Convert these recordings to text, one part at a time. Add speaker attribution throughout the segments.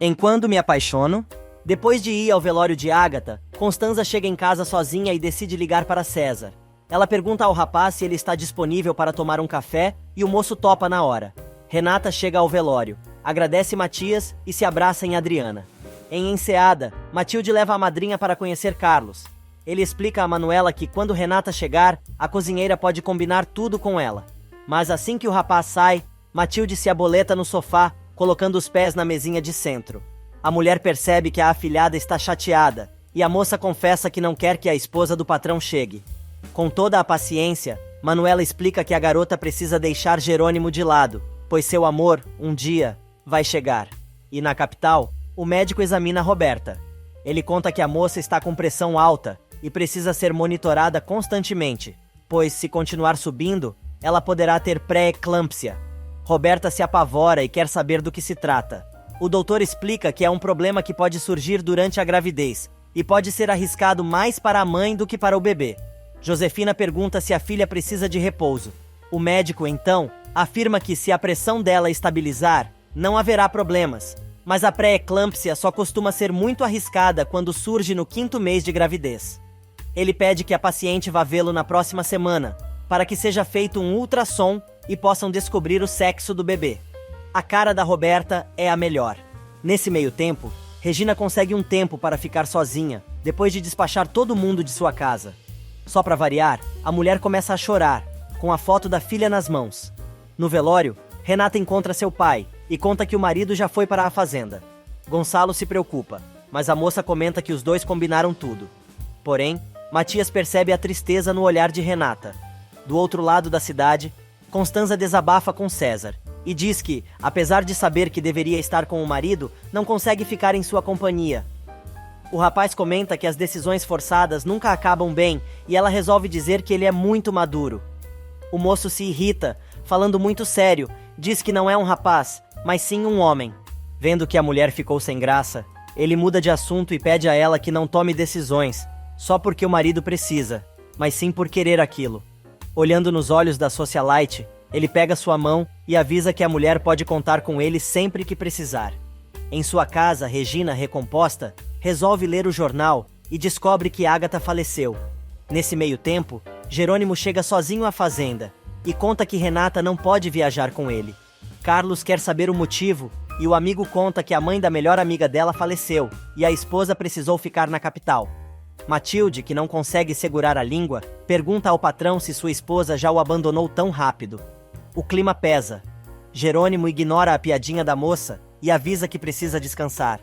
Speaker 1: Em Quando Me Apaixono? Depois de ir ao velório de Agatha, Constanza chega em casa sozinha e decide ligar para César. Ela pergunta ao rapaz se ele está disponível para tomar um café e o moço topa na hora. Renata chega ao velório, agradece Matias e se abraça em Adriana. Em Enseada, Matilde leva a madrinha para conhecer Carlos. Ele explica a Manuela que quando Renata chegar, a cozinheira pode combinar tudo com ela. Mas assim que o rapaz sai, Matilde se aboleta no sofá, colocando os pés na mesinha de centro. A mulher percebe que a afilhada está chateada, e a moça confessa que não quer que a esposa do patrão chegue. Com toda a paciência, Manuela explica que a garota precisa deixar Jerônimo de lado, pois seu amor, um dia, vai chegar. E na capital, o médico examina Roberta. Ele conta que a moça está com pressão alta e precisa ser monitorada constantemente, pois se continuar subindo, ela poderá ter pré-eclâmpsia. Roberta se apavora e quer saber do que se trata. O doutor explica que é um problema que pode surgir durante a gravidez e pode ser arriscado mais para a mãe do que para o bebê. Josefina pergunta se a filha precisa de repouso. O médico, então, afirma que se a pressão dela estabilizar, não haverá problemas, mas a pré-eclâmpsia só costuma ser muito arriscada quando surge no 5º mês de gravidez. Ele pede que a paciente vá vê-lo na próxima semana, para que seja feito um ultrassom e possam descobrir o sexo do bebê. A cara da Roberta é a melhor. Nesse meio tempo, Regina consegue um tempo para ficar sozinha, depois de despachar todo mundo de sua casa. Só para variar, a mulher começa a chorar, com a foto da filha nas mãos. No velório, Renata encontra seu pai e conta que o marido já foi para a fazenda. Gonçalo se preocupa, mas a moça comenta que os dois combinaram tudo. Porém, Matias percebe a tristeza no olhar de Renata. Do outro lado da cidade, Constanza desabafa com César e diz que, apesar de saber que deveria estar com o marido, não consegue ficar em sua companhia. O rapaz comenta que as decisões forçadas nunca acabam bem e ela resolve dizer que ele é muito maduro. O moço se irrita, falando muito sério, diz que não é um rapaz, mas sim um homem. Vendo que a mulher ficou sem graça, ele muda de assunto e pede a ela que não tome decisões, só porque o marido precisa, mas sim por querer aquilo. Olhando nos olhos da socialite, ele pega sua mão e avisa que a mulher pode contar com ele sempre que precisar. Em sua casa, Regina, recomposta, resolve ler o jornal e descobre que Agatha faleceu. Nesse meio tempo, Jerônimo chega sozinho à fazenda e conta que Renata não pode viajar com ele. Carlos quer saber o motivo e o amigo conta que a mãe da melhor amiga dela faleceu e a esposa precisou ficar na capital. Matilde, que não consegue segurar a língua, pergunta ao patrão se sua esposa já o abandonou tão rápido. O clima pesa. Jerônimo ignora a piadinha da moça e avisa que precisa descansar.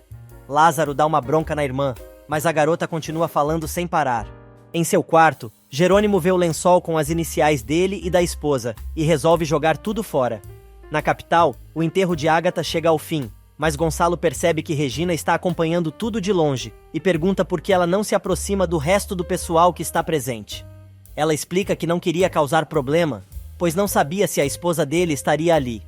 Speaker 1: Lázaro dá uma bronca na irmã, mas a garota continua falando sem parar. Em seu quarto, Jerônimo vê o lençol com as iniciais dele e da esposa e resolve jogar tudo fora. Na capital, o enterro de Agatha chega ao fim, mas Gonçalo percebe que Regina está acompanhando tudo de longe e pergunta por que ela não se aproxima do resto do pessoal que está presente. Ela explica que não queria causar problema, pois não sabia se a esposa dele estaria ali.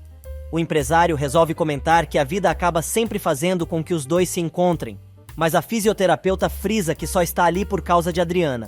Speaker 1: O empresário resolve comentar que a vida acaba sempre fazendo com que os dois se encontrem, mas a fisioterapeuta frisa que só está ali por causa de Adriana.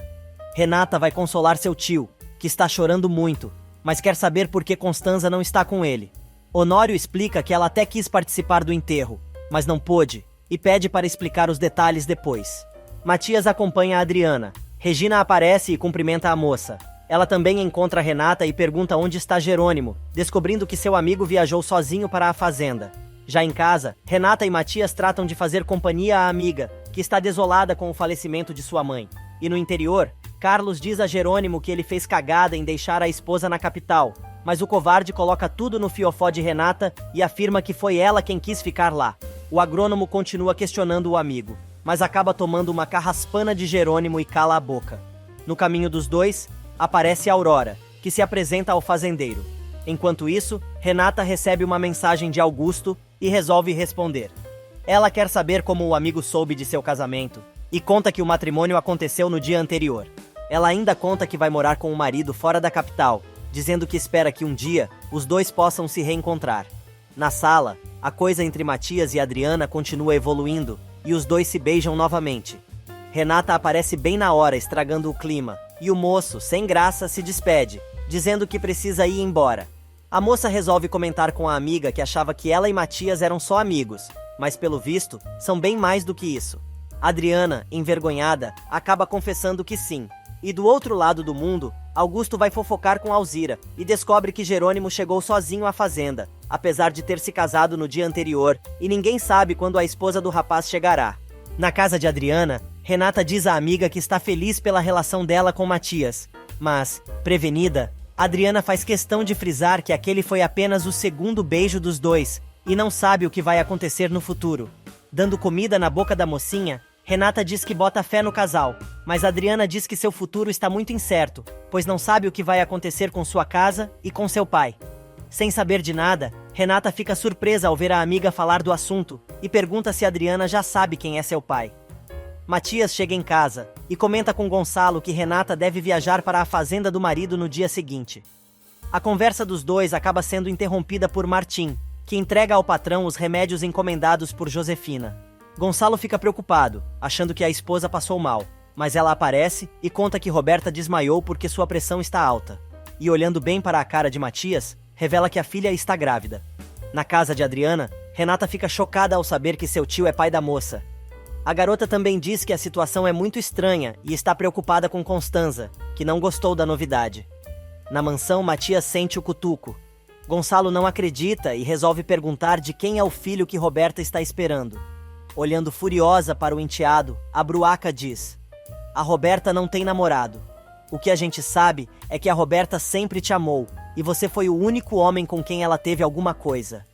Speaker 1: Renata vai consolar seu tio, que está chorando muito, mas quer saber por que Constanza não está com ele. Honório explica que ela até quis participar do enterro, mas não pôde, e pede para explicar os detalhes depois. Matias acompanha a Adriana. Regina aparece e cumprimenta a moça. Ela também encontra Renata e pergunta onde está Jerônimo, descobrindo que seu amigo viajou sozinho para a fazenda. Já em casa, Renata e Matias tratam de fazer companhia à amiga, que está desolada com o falecimento de sua mãe. E no interior, Carlos diz a Jerônimo que ele fez cagada em deixar a esposa na capital, mas o covarde coloca tudo no fiofó de Renata e afirma que foi ela quem quis ficar lá. O agrônomo continua questionando o amigo, mas acaba tomando uma carraspana de Jerônimo e cala a boca. No caminho dos dois, aparece Aurora, que se apresenta ao fazendeiro. Enquanto isso, Renata recebe uma mensagem de Augusto e resolve responder. Ela quer saber como o amigo soube de seu casamento e conta que o matrimônio aconteceu no dia anterior. Ela ainda conta que vai morar com o marido fora da capital, dizendo que espera que um dia os dois possam se reencontrar. Na sala, a coisa entre Matias e Adriana continua evoluindo e os dois se beijam novamente. Renata aparece bem na hora, estragando o clima, e o moço, sem graça, se despede, dizendo que precisa ir embora. A moça resolve comentar com a amiga que achava que ela e Matias eram só amigos, mas pelo visto, são bem mais do que isso. Adriana, envergonhada, acaba confessando que sim. E do outro lado do mundo, Augusto vai fofocar com Alzira e descobre que Jerônimo chegou sozinho à fazenda, apesar de ter se casado no dia anterior, e ninguém sabe quando a esposa do rapaz chegará. Na casa de Adriana, Renata diz à amiga que está feliz pela relação dela com Matias, mas, prevenida, Adriana faz questão de frisar que aquele foi apenas o segundo beijo dos dois, e não sabe o que vai acontecer no futuro. Dando comida na boca da mocinha, Renata diz que bota fé no casal, mas Adriana diz que seu futuro está muito incerto, pois não sabe o que vai acontecer com sua casa e com seu pai. Sem saber de nada, Renata fica surpresa ao ver a amiga falar do assunto e pergunta se Adriana já sabe quem é seu pai. Matias chega em casa e comenta com Gonçalo que Renata deve viajar para a fazenda do marido no dia seguinte. A conversa dos dois acaba sendo interrompida por Martim, que entrega ao patrão os remédios encomendados por Josefina. Gonçalo fica preocupado, achando que a esposa passou mal, mas ela aparece e conta que Roberta desmaiou porque sua pressão está alta. E olhando bem para a cara de Matias, revela que a filha está grávida. Na casa de Adriana, Renata fica chocada ao saber que seu tio é pai da moça. A garota também diz que a situação é muito estranha e está preocupada com Constanza, que não gostou da novidade. Na mansão, Matias sente o cutuco. Gonçalo não acredita e resolve perguntar de quem é o filho que Roberta está esperando. Olhando furiosa para o enteado, a Bruaca diz: "A Roberta não tem namorado. O que a gente sabe é que a Roberta sempre te amou, e você foi o único homem com quem ela teve alguma coisa."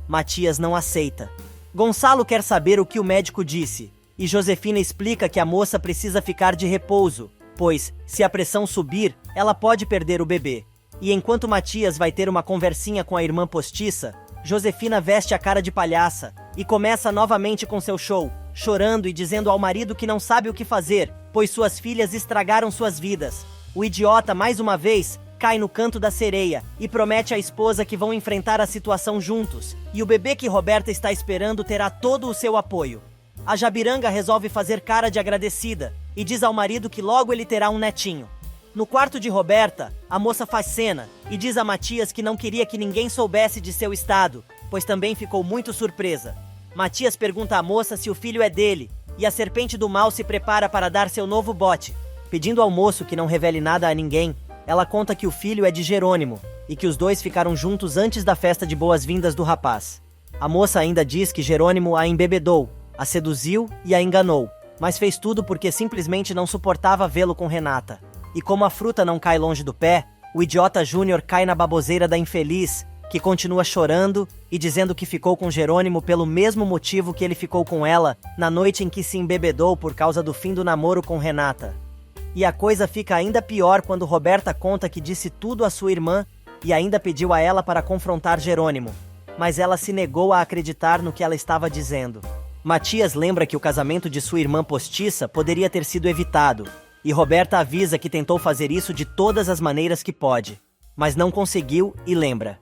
Speaker 1: Matias não aceita. Gonçalo quer saber o que o médico disse, e Josefina explica que a moça precisa ficar de repouso, pois, se a pressão subir, ela pode perder o bebê. E enquanto Matias vai ter uma conversinha com a irmã postiça, Josefina veste a cara de palhaça e começa novamente com seu show, chorando e dizendo ao marido que não sabe o que fazer, pois suas filhas estragaram suas vidas. O idiota, mais uma vez, cai no canto da sereia e promete à esposa que vão enfrentar a situação juntos, e o bebê que Roberta está esperando terá todo o seu apoio. A Jabiranga resolve fazer cara de agradecida e diz ao marido que logo ele terá um netinho. No quarto de Roberta, a moça faz cena e diz a Matias que não queria que ninguém soubesse de seu estado, pois também ficou muito surpresa. Matias pergunta à moça se o filho é dele, e a serpente do mal se prepara para dar seu novo bote. Pedindo ao moço que não revele nada a ninguém, ela conta que o filho é de Jerônimo, e que os dois ficaram juntos antes da festa de boas-vindas do rapaz. A moça ainda diz que Jerônimo a embebedou, a seduziu e a enganou, mas fez tudo porque simplesmente não suportava vê-lo com Renata. E como a fruta não cai longe do pé, o idiota Júnior cai na baboseira da infeliz, que continua chorando e dizendo que ficou com Jerônimo pelo mesmo motivo que ele ficou com ela na noite em que se embebedou por causa do fim do namoro com Renata. E a coisa fica ainda pior quando Roberta conta que disse tudo à sua irmã e ainda pediu a ela para confrontar Jerônimo, mas ela se negou a acreditar no que ela estava dizendo. Matias lembra que o casamento de sua irmã postiça poderia ter sido evitado, e Roberta avisa que tentou fazer isso de todas as maneiras que pode, mas não conseguiu e lembra: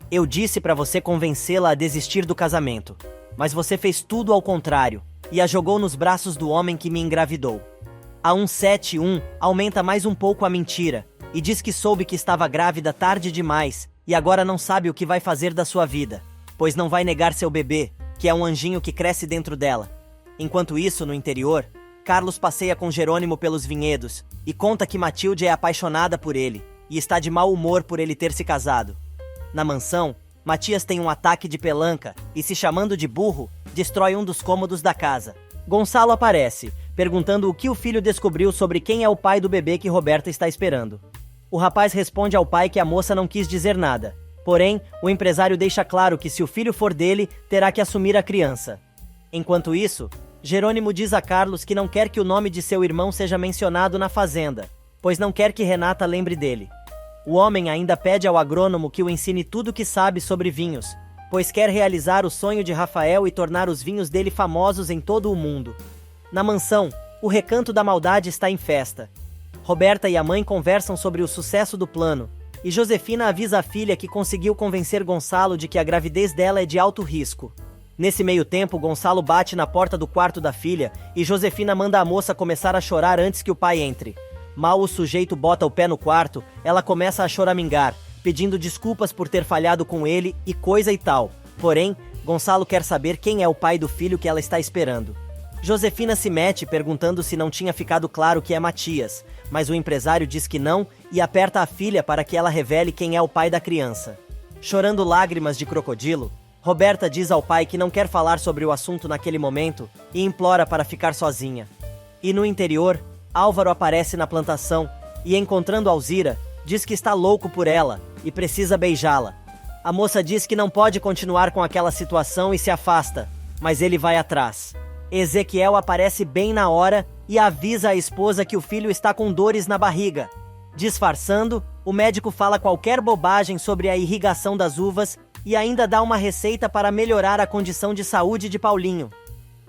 Speaker 1: "Eu disse para você convencê-la a desistir do casamento, mas você fez tudo ao contrário e a jogou nos braços do homem que me engravidou." A 171 aumenta mais um pouco a mentira e diz que soube que estava grávida tarde demais e agora não sabe o que vai fazer da sua vida, pois não vai negar seu bebê, que é um anjinho que cresce dentro dela. Enquanto isso, no interior, Carlos passeia com Jerônimo pelos vinhedos e conta que Matilde é apaixonada por ele e está de mau humor por ele ter se casado. Na mansão, Matias tem um ataque de pelanca e, se chamando de burro, destrói um dos cômodos da casa. Gonçalo aparece, perguntando o que o filho descobriu sobre quem é o pai do bebê que Roberta está esperando. O rapaz responde ao pai que a moça não quis dizer nada. Porém, o empresário deixa claro que se o filho for dele, terá que assumir a criança. Enquanto isso, Jerônimo diz a Carlos que não quer que o nome de seu irmão seja mencionado na fazenda, pois não quer que Renata lembre dele. O homem ainda pede ao agrônomo que o ensine tudo o que sabe sobre vinhos, pois quer realizar o sonho de Rafael e tornar os vinhos dele famosos em todo o mundo. Na mansão, o recanto da maldade está em festa. Roberta e a mãe conversam sobre o sucesso do plano, e Josefina avisa a filha que conseguiu convencer Gonçalo de que a gravidez dela é de alto risco. Nesse meio tempo, Gonçalo bate na porta do quarto da filha e Josefina manda a moça começar a chorar antes que o pai entre. Mal o sujeito bota o pé no quarto, ela começa a choramingar, pedindo desculpas por ter falhado com ele e coisa e tal. Porém, Gonçalo quer saber quem é o pai do filho que ela está esperando. Josefina se mete perguntando se não tinha ficado claro que é Matias, mas o empresário diz que não e aperta a filha para que ela revele quem é o pai da criança. Chorando lágrimas de crocodilo, Roberta diz ao pai que não quer falar sobre o assunto naquele momento e implora para ficar sozinha. E no interior, Álvaro aparece na plantação e, encontrando Alzira, diz que está louco por ela e precisa beijá-la. A moça diz que não pode continuar com aquela situação e se afasta, mas ele vai atrás. Ezequiel aparece bem na hora e avisa a esposa que o filho está com dores na barriga. Disfarçando, o médico fala qualquer bobagem sobre a irrigação das uvas e ainda dá uma receita para melhorar a condição de saúde de Paulinho.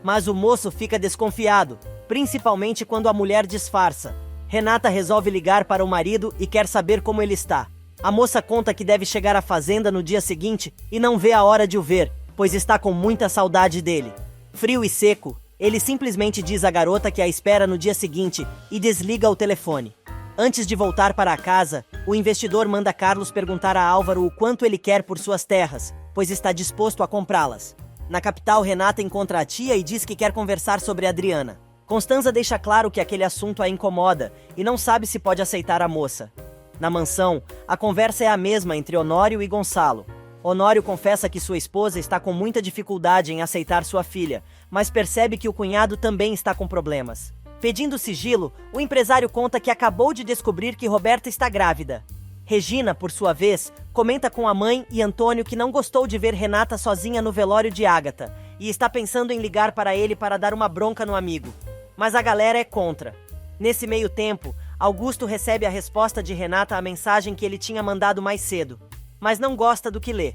Speaker 1: Mas o moço fica desconfiado, principalmente quando a mulher disfarça. Renata resolve ligar para o marido e quer saber como ele está. A moça conta que deve chegar à fazenda no dia seguinte e não vê a hora de o ver, pois está com muita saudade dele. Frio e seco, ele simplesmente diz à garota que a espera no dia seguinte e desliga o telefone. Antes de voltar para a casa, o investidor manda Carlos perguntar a Álvaro o quanto ele quer por suas terras, pois está disposto a comprá-las. Na capital, Renata encontra a tia e diz que quer conversar sobre Adriana. Constanza deixa claro que aquele assunto a incomoda e não sabe se pode aceitar a moça. Na mansão, a conversa é a mesma entre Honório e Gonçalo. Honório confessa que sua esposa está com muita dificuldade em aceitar sua filha, mas percebe que o cunhado também está com problemas. Pedindo sigilo, o empresário conta que acabou de descobrir que Roberta está grávida. Regina, por sua vez, comenta com a mãe e Antônio que não gostou de ver Renata sozinha no velório de Ágata e está pensando em ligar para ele para dar uma bronca no amigo. Mas a galera é contra. Nesse meio tempo, Augusto recebe a resposta de Renata à mensagem que ele tinha mandado mais cedo, mas não gosta do que lê.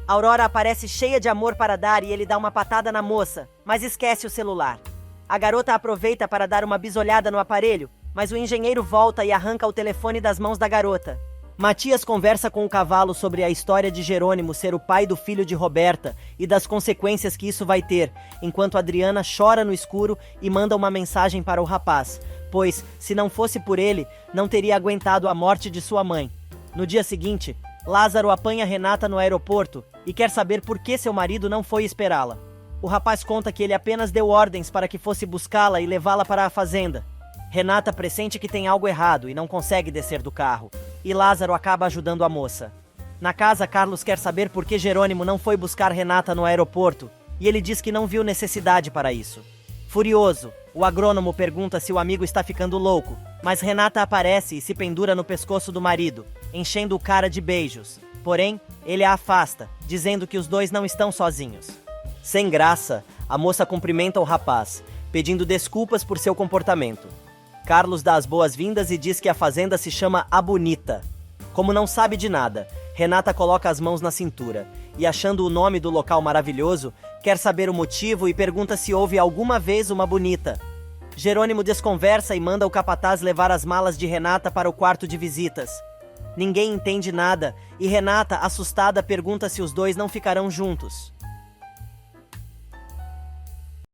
Speaker 1: Aurora aparece cheia de amor para dar e ele dá uma patada na moça, mas esquece o celular. A garota aproveita para dar uma bisolhada no aparelho, mas o engenheiro volta e arranca o telefone das mãos da garota. Matias conversa com o cavalo sobre a história de Jerônimo ser o pai do filho de Roberta e das consequências que isso vai ter, enquanto Adriana chora no escuro e manda uma mensagem para o rapaz, pois, se não fosse por ele, não teria aguentado a morte de sua mãe. No dia seguinte, Lázaro apanha Renata no aeroporto e quer saber por que seu marido não foi esperá-la. O rapaz conta que ele apenas deu ordens para que fosse buscá-la e levá-la para a fazenda. Renata pressente que tem algo errado e não consegue descer do carro, e Lázaro acaba ajudando a moça. Na casa, Carlos quer saber por que Jerônimo não foi buscar Renata no aeroporto, e ele diz que não viu necessidade para isso. Furioso, o agrônomo pergunta se o amigo está ficando louco, mas Renata aparece e se pendura no pescoço do marido, enchendo o cara de beijos. Porém, ele a afasta, dizendo que os dois não estão sozinhos. Sem graça, a moça cumprimenta o rapaz, pedindo desculpas por seu comportamento. Carlos dá as boas-vindas e diz que a fazenda se chama A Bonita. Como não sabe de nada, Renata coloca as mãos na cintura e, achando o nome do local maravilhoso, quer saber o motivo e pergunta se houve alguma vez uma bonita. Jerônimo desconversa e manda o capataz levar as malas de Renata para o quarto de visitas. Ninguém entende nada e Renata, assustada, pergunta se os dois não ficarão juntos.